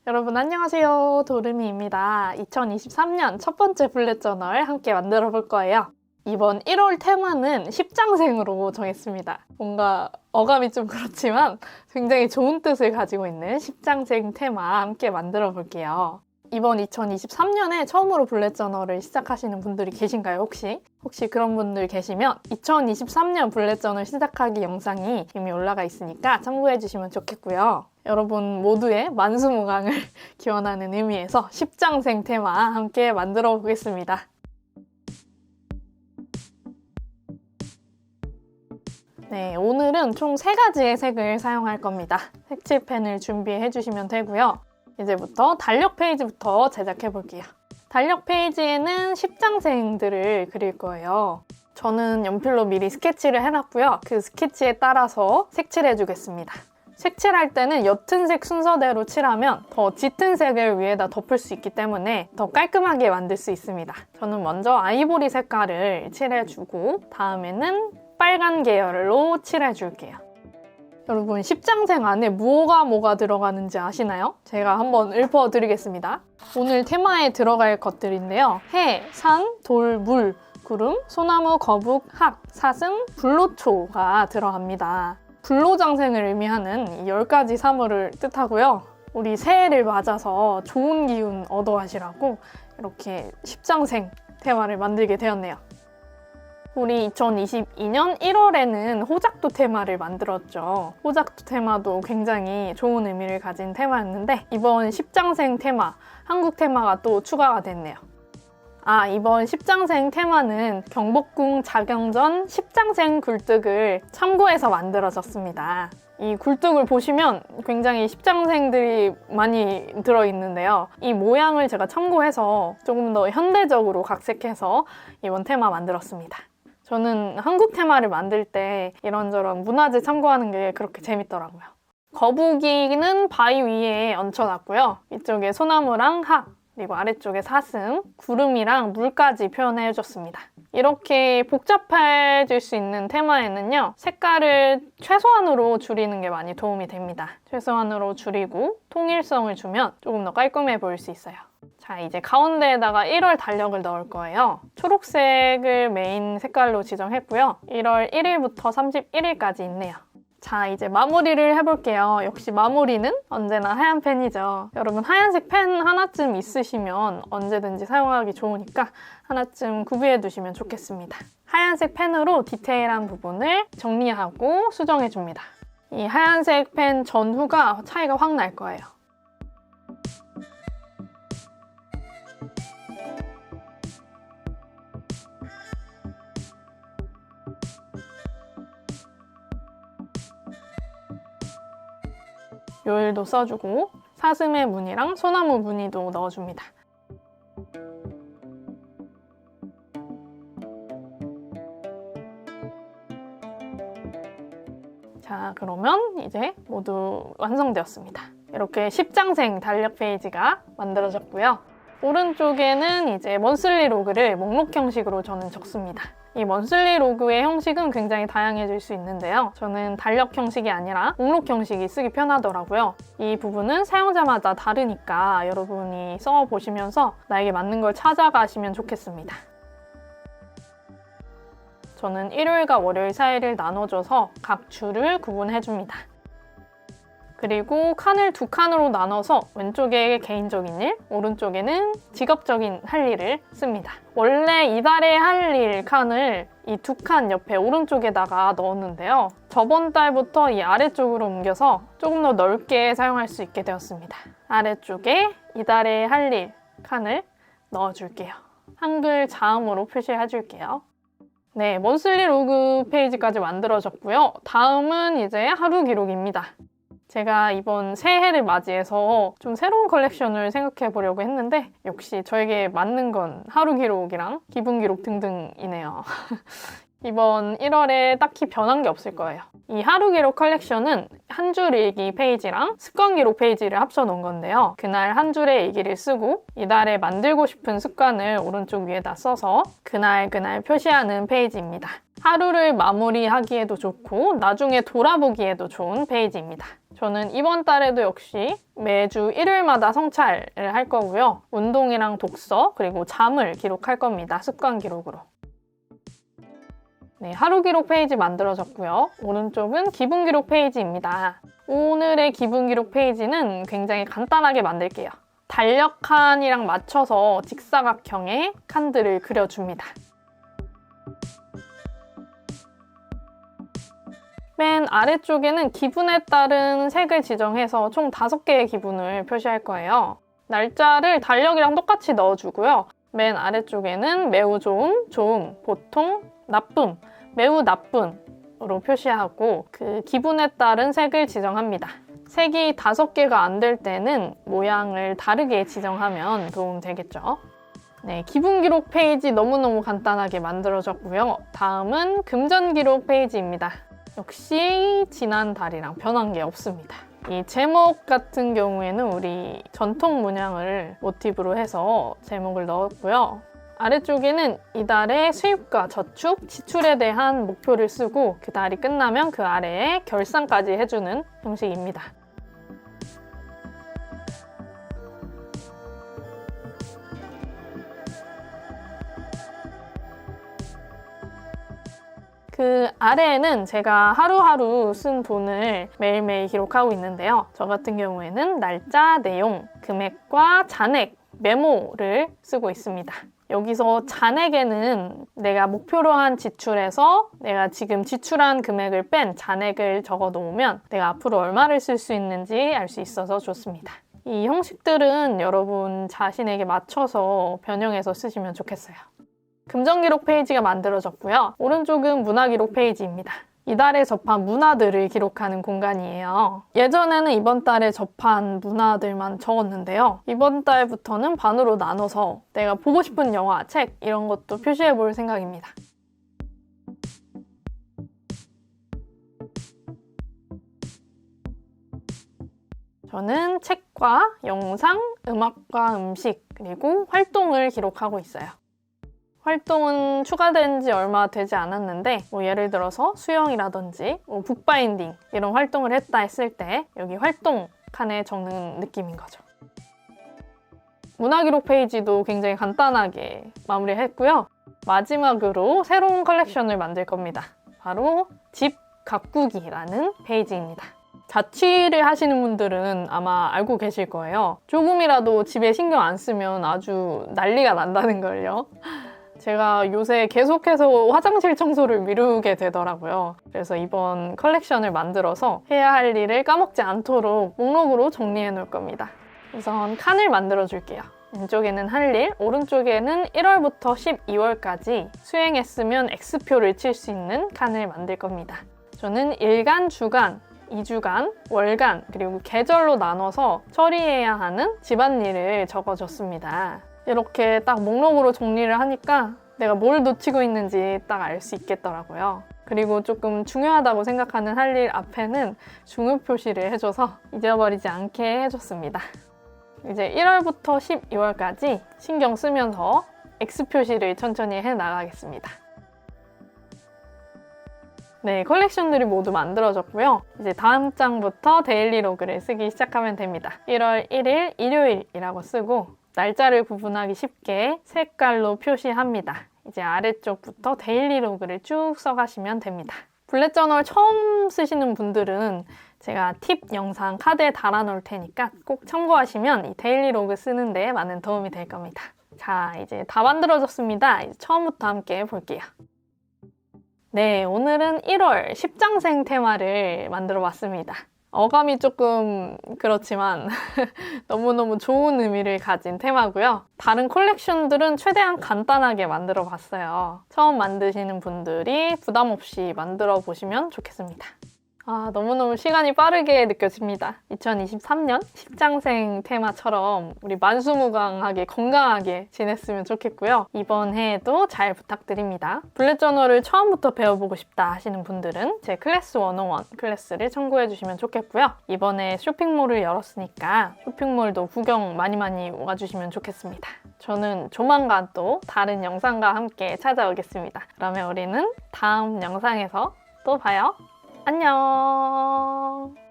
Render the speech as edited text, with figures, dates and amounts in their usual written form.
여러분 안녕하세요. 도르미입니다. 2023년 첫 번째 블렛 저널 함께 만들어 볼 거예요. 이번 1월 테마는 십장생으로 정했습니다. 뭔가 어감이 좀 그렇지만 굉장히 좋은 뜻을 가지고 있는 십장생 테마 함께 만들어 볼게요. 이번 2023년에 처음으로 블렛 저널을 시작하시는 분들이 계신가요, 혹시? 혹시 그런 분들 계시면 2023년 블렛 저널 시작하기 영상이 이미 올라가 있으니까 참고해 주시면 좋겠고요. 여러분 모두의 만수무강을 기원하는 의미에서 십장생 테마 함께 만들어 보겠습니다. 네, 오늘은 총 3가지의 색을 사용할 겁니다. 색칠펜을 준비해 주시면 되고요. 이제부터 달력 페이지부터 제작해 볼게요. 달력 페이지에는 십장생들을 그릴 거예요. 저는 연필로 미리 스케치를 해놨고요. 그 스케치에 따라서 색칠해 주겠습니다. 색칠할 때는 옅은 색 순서대로 칠하면 더 짙은 색을 위에다 덮을 수 있기 때문에 더 깔끔하게 만들 수 있습니다. 저는 먼저 아이보리 색깔을 칠해주고 다음에는 빨간 계열로 칠해줄게요. 여러분 십장생 안에 뭐가 들어가는지 아시나요? 제가 한번 읊어드리겠습니다. 오늘 테마에 들어갈 것들인데요. 해, 산, 돌, 물, 구름, 소나무, 거북, 학, 사슴, 불로초가 들어갑니다. 불로장생을 의미하는 이 10가지 사물을 뜻하고요. 우리 새해를 맞아서 좋은 기운 얻어가시라고 이렇게 십장생 테마를 만들게 되었네요. 우리 2022년 1월에는 호작두 테마를 만들었죠. 호작두 테마도 굉장히 좋은 의미를 가진 테마였는데 이번 십장생 테마, 한국 테마가 또 추가가 됐네요. 이번 십장생 테마는 경복궁 자경전 십장생 굴뚝을 참고해서 만들어졌습니다. 이 굴뚝을 보시면 굉장히 십장생들이 많이 들어있는데요. 이 모양을 제가 참고해서 조금 더 현대적으로 각색해서 이번 테마 만들었습니다. 저는 한국 테마를 만들 때 이런저런 문화재 참고하는 게 그렇게 재밌더라고요. 거북이는 바위 위에 얹혀놨고요. 이쪽에 소나무랑 학, 그리고 아래쪽에 사슴, 구름이랑 물까지 표현해줬습니다. 이렇게 복잡해질 수 있는 테마에는요. 색깔을 최소한으로 줄이는 게 많이 도움이 됩니다. 최소한으로 줄이고 통일성을 주면 조금 더 깔끔해 보일 수 있어요. 자, 이제 가운데에다가 1월 달력을 넣을 거예요. 초록색을 메인 색깔로 지정했고요. 1월 1일부터 31일까지 있네요. 자, 이제 마무리를 해볼게요. 역시 마무리는 언제나 하얀 펜이죠. 여러분 하얀색 펜 하나쯤 있으시면 언제든지 사용하기 좋으니까 하나쯤 구비해 두시면 좋겠습니다. 하얀색 펜으로 디테일한 부분을 정리하고 수정해줍니다. 이 하얀색 펜 전후가 차이가 확 날 거예요. 요일도 써주고 사슴의 무늬랑 소나무 무늬도 넣어줍니다. 자, 그러면 이제 모두 완성되었습니다. 이렇게 십장생 달력 페이지가 만들어졌고요. 오른쪽에는 이제 먼슬리 로그를 목록 형식으로 저는 적습니다. 이 먼슬리 로그의 형식은 굉장히 다양해질 수 있는데요. 저는 달력 형식이 아니라 목록 형식이 쓰기 편하더라고요. 이 부분은 사용자마다 다르니까 여러분이 써보시면서 나에게 맞는 걸 찾아가시면 좋겠습니다. 저는 일요일과 월요일 사이를 나눠줘서 각 주를 구분해줍니다. 그리고 칸을 2칸으로 나눠서 왼쪽에 개인적인 일, 오른쪽에는 직업적인 할 일을 씁니다. 원래 이달에 할 일 칸을 이 2칸 옆에 오른쪽에다가 넣었는데요. 저번 달부터 이 아래쪽으로 옮겨서 조금 더 넓게 사용할 수 있게 되었습니다. 아래쪽에 이달에 할 일 칸을 넣어줄게요. 한글 자음으로 표시해줄게요. 네, 먼슬리 로그 페이지까지 만들어졌고요. 다음은 이제 하루 기록입니다. 제가 이번 새해를 맞이해서 좀 새로운 컬렉션을 생각해 보려고 했는데 역시 저에게 맞는 건 하루 기록이랑 기분 기록 등등이네요. 이번 1월에 딱히 변한 게 없을 거예요. 이 하루 기록 컬렉션은 한 줄 일기 페이지랑 습관 기록 페이지를 합쳐 놓은 건데요. 그날 한 줄의 일기를 쓰고 이달에 만들고 싶은 습관을 오른쪽 위에다 써서 그날 표시하는 페이지입니다. 하루를 마무리하기에도 좋고 나중에 돌아보기에도 좋은 페이지입니다. 저는 이번 달에도 역시 매주 일요일마다 성찰을 할 거고요. 운동이랑 독서, 그리고 잠을 기록할 겁니다. 습관 기록으로. 네, 하루 기록 페이지 만들어졌고요. 오른쪽은 기분 기록 페이지입니다. 오늘의 기분 기록 페이지는 굉장히 간단하게 만들게요. 달력 칸이랑 맞춰서 직사각형의 칸들을 그려줍니다. 맨 아래쪽에는 기분에 따른 색을 지정해서 총 5개의 기분을 표시할 거예요. 날짜를 달력이랑 똑같이 넣어주고요. 맨 아래쪽에는 매우 좋음, 좋음, 보통, 나쁨, 매우 나쁨으로 표시하고 그 기분에 따른 색을 지정합니다. 색이 5개가 안 될 때는 모양을 다르게 지정하면 도움 되겠죠. 네, 기분 기록 페이지 너무너무 간단하게 만들어졌고요. 다음은 금전 기록 페이지입니다. 역시 지난달이랑 변한 게 없습니다. 이 제목 같은 경우에는 우리 전통 문양을 모티브로 해서 제목을 넣었고요. 아래쪽에는 이달의 수입과 저축, 지출에 대한 목표를 쓰고 그 달이 끝나면 그 아래에 결산까지 해주는 형식입니다. 그 아래에는 제가 하루하루 쓴 돈을 매일매일 기록하고 있는데요. 저 같은 경우에는 날짜, 내용, 금액과 잔액, 메모를 쓰고 있습니다. 여기서 잔액에는 내가 목표로 한 지출에서 내가 지금 지출한 금액을 뺀 잔액을 적어 놓으면 내가 앞으로 얼마를 쓸 수 있는지 알 수 있어서 좋습니다. 이 형식들은 여러분 자신에게 맞춰서 변형해서 쓰시면 좋겠어요. 금전 기록 페이지가 만들어졌고요. 오른쪽은 문화 기록 페이지입니다. 이달에 접한 문화들을 기록하는 공간이에요. 예전에는 이번 달에 접한 문화들만 적었는데요. 이번 달부터는 반으로 나눠서 내가 보고 싶은 영화, 책 이런 것도 표시해 볼 생각입니다. 저는 책과 영상, 음악과 음식, 그리고 활동을 기록하고 있어요. 활동은 추가된 지 얼마 되지 않았는데 예를 들어서 수영이라든지 북바인딩 이런 활동을 했다 했을 때 여기 활동 칸에 적는 느낌인 거죠. 문화기록 페이지도 굉장히 간단하게 마무리했고요. 마지막으로 새로운 컬렉션을 만들 겁니다. 바로 집 가꾸기라는 페이지입니다. 자취를 하시는 분들은 아마 알고 계실 거예요. 조금이라도 집에 신경 안 쓰면 아주 난리가 난다는 걸요. 제가 요새 계속해서 화장실 청소를 미루게 되더라고요. 그래서 이번 컬렉션을 만들어서 해야 할 일을 까먹지 않도록 목록으로 정리해 놓을 겁니다. 우선 칸을 만들어 줄게요. 왼쪽에는 할 일, 오른쪽에는 1월부터 12월까지 수행했으면 X표를 칠 수 있는 칸을 만들 겁니다. 저는 일간, 주간, 2주간, 월간, 그리고 계절로 나눠서 처리해야 하는 집안일을 적어줬습니다. 이렇게 딱 목록으로 정리를 하니까 내가 뭘 놓치고 있는지 딱 알 수 있겠더라고요. 그리고 조금 중요하다고 생각하는 할 일 앞에는 중요 표시를 해줘서 잊어버리지 않게 해줬습니다. 이제 1월부터 12월까지 신경 쓰면서 X 표시를 천천히 해 나가겠습니다. 네, 컬렉션들이 모두 만들어졌고요. 이제 다음 장부터 데일리 로그를 쓰기 시작하면 됩니다. 1월 1일 일요일이라고 쓰고 날짜를 구분하기 쉽게 색깔로 표시합니다. 이제 아래쪽부터 데일리 로그를 쭉 써가시면 됩니다. 블랙 저널 처음 쓰시는 분들은 제가 팁 영상 카드에 달아놓을 테니까 꼭 참고하시면 이 데일리 로그 쓰는 데 많은 도움이 될 겁니다. 자, 이제 다 만들어졌습니다. 이제 처음부터 함께 볼게요. 네, 오늘은 1월 10장생 테마를 만들어 봤습니다. 어감이 조금 그렇지만 너무너무 좋은 의미를 가진 테마고요. 다른 컬렉션들은 최대한 간단하게 만들어 봤어요. 처음 만드시는 분들이 부담 없이 만들어 보시면 좋겠습니다. 너무너무 시간이 빠르게 느껴집니다. 2023년 10장생 테마처럼 우리 만수무강하게 건강하게 지냈으면 좋겠고요. 이번 해에도 잘 부탁드립니다. 블랙 저널을 처음부터 배워보고 싶다 하시는 분들은 제 클래스 101 클래스를 참고해 주시면 좋겠고요. 이번에 쇼핑몰을 열었으니까 쇼핑몰도 구경 많이 와주시면 좋겠습니다. 저는 조만간 또 다른 영상과 함께 찾아오겠습니다. 그러면 우리는 다음 영상에서 또 봐요. 안녕.